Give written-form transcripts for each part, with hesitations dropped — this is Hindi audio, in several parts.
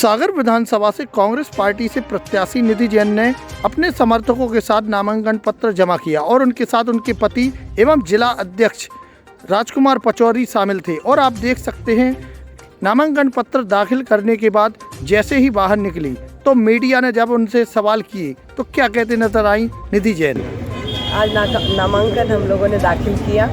सागर विधानसभा से कांग्रेस पार्टी से प्रत्याशी निधि जैन ने अपने समर्थकों के साथ नामांकन पत्र जमा किया और उनके साथ उनके पति एवं जिला अध्यक्ष राजकुमार पचौरी शामिल थे। और आप देख सकते हैं नामांकन पत्र दाखिल करने के बाद जैसे ही बाहर निकली तो मीडिया ने जब उनसे सवाल किए तो क्या कहते नजर आई निधि जैन। आज नामांकन हम लोगों ने दाखिल किया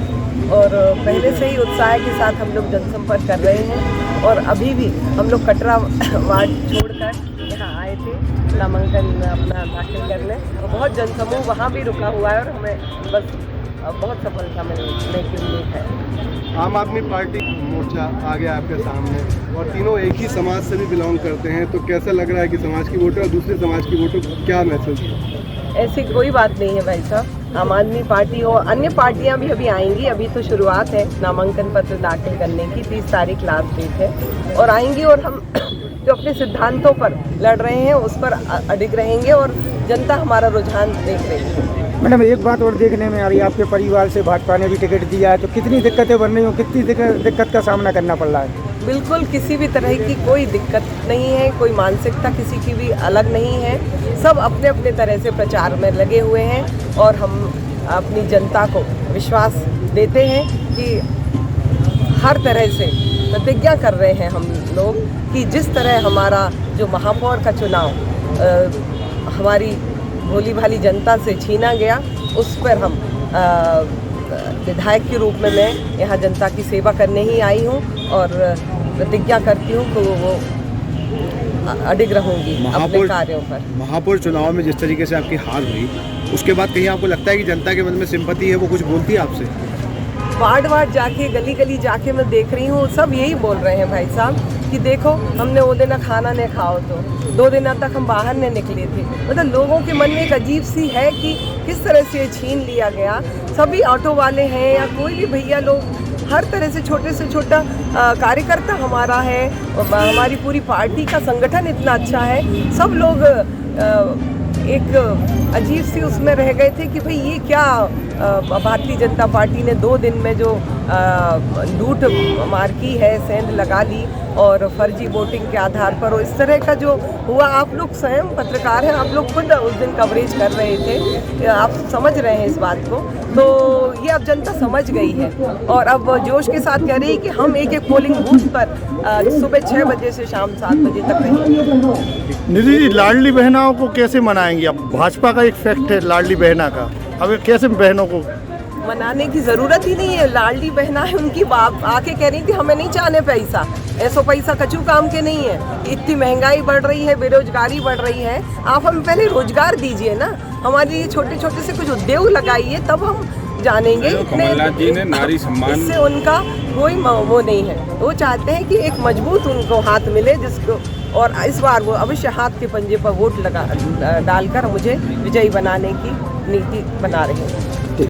और पहले से ही उत्साह के साथ हम लोग जनसंपर्क कर रहे हैं और अभी भी हम लोग कटरा वार्ड छोड़कर यहाँ आए थे नामांकन अपना दाखिल करने और बहुत जनसमूह वहाँ भी रुका हुआ है और हमें बस बहुत सफलता मिलने की उम्मीद है। आम आदमी पार्टी मोर्चा आ गया आपके सामने और तीनों एक ही समाज से भी बिलोंग करते हैं, तो कैसा लग रहा है कि समाज की वोटर और दूसरे समाज की वोटर को क्या मैसेज? ऐसी कोई बात नहीं है भाई साहब। आम आदमी पार्टी और अन्य पार्टियां भी अभी आएंगी, अभी तो शुरुआत है नामांकन पत्र दाखिल करने की। 30 तारीख लास्ट डेट है और आएंगी और हम जो अपने सिद्धांतों पर लड़ रहे हैं उस पर अडिग रहेंगे और जनता हमारा रुझान देख रही है। मैडम, एक बात और देखने में आ रही है, आपके परिवार से भाजपा ने भी टिकट दिया है, तो कितनी दिक्कतें बन रही हो, कितनी दिक्कत का सामना करना पड़ रहा है? बिल्कुल किसी भी तरह की कोई दिक्कत नहीं है, कोई मानसिकता किसी की भी अलग नहीं है। सब अपने अपने तरह से प्रचार में लगे हुए हैं और हम अपनी जनता को विश्वास देते हैं कि हर तरह से प्रतिज्ञा कर रहे हैं हम लोग कि जिस तरह हमारा जो महापौर का चुनाव हमारी भोली भाली जनता से छीना गया, उस पर हम विधायक के रूप में मैं यहाँ जनता की सेवा करने ही आई हूँ और प्रतिज्ञा करती हूँ कि वो अडिग रहूँगी अपने कार्यों पर। महापौर चुनाव में जिस तरीके से आपकी हार हुई, उसके बाद कहीं आपको लगता है कि जनता के मन में सिंपैथी है, वो कुछ बोलती है आपसे? वार्ड वार्ड जाके गली गली जाके मैं देख रही हूँ, सब यही बोल रहे हैं भाई साहब कि देखो हमने वो दिन खाना नहीं खाओ तो 2 दिन तक हम बाहर नहीं निकले थे। मतलब लोगों के मन में एक अजीब सी है कि किस तरह से छीन लिया गया। सभी ऑटो वाले हैं या कोई भी भैया लोग, हर तरह से छोटा कार्यकर्ता हमारा है और हमारी पूरी पार्टी का संगठन इतना अच्छा है। सब लोग एक अजीब सी उसमें रह गए थे कि भाई ये क्या भारतीय जनता पार्टी ने 2 दिन में जो लूट मार की है, सेंध लगा ली और फर्जी वोटिंग के आधार पर, और इस तरह का जो हुआ, आप लोग स्वयं पत्रकार हैं, आप लोग खुद उस दिन कवरेज कर रहे थे, आप समझ रहे हैं इस बात को। तो ये अब जनता समझ गई है और अब जोश के साथ कह रही है कि हम एक पोलिंग बूथ पर सुबह 6 बजे से शाम 7 बजे तक रहेंगे। निधि जी, लाडली बहनाओं को कैसे मनाएंगे? अब भाजपा का एक फैक्ट है लाडली बहना का, अब कैसे बहनों को मनाने की ज़रूरत ही नहीं है। लाडली बहना है उनकी बाप आके कह रही थी हमें नहीं चाहने पैसा, ऐसा पैसा कचू काम के नहीं है। इतनी महंगाई बढ़ रही है, बेरोजगारी बढ़ रही है, आप हमें पहले रोजगार दीजिए ना, हमारे लिए छोटे छोटे से कुछ उद्योग लगाइए, तब हम जानेंगे। कमलनाथ जी ने नारी सम्मान, इससे उनका कोई वो नहीं है। वो चाहते हैं कि एक मजबूत उनको हाथ मिले जिसको, और इस बार वो अवश्य हाथ के पंजे पर वोट डालकर मुझे विजयी बनाने की नीति बना रहे हैं।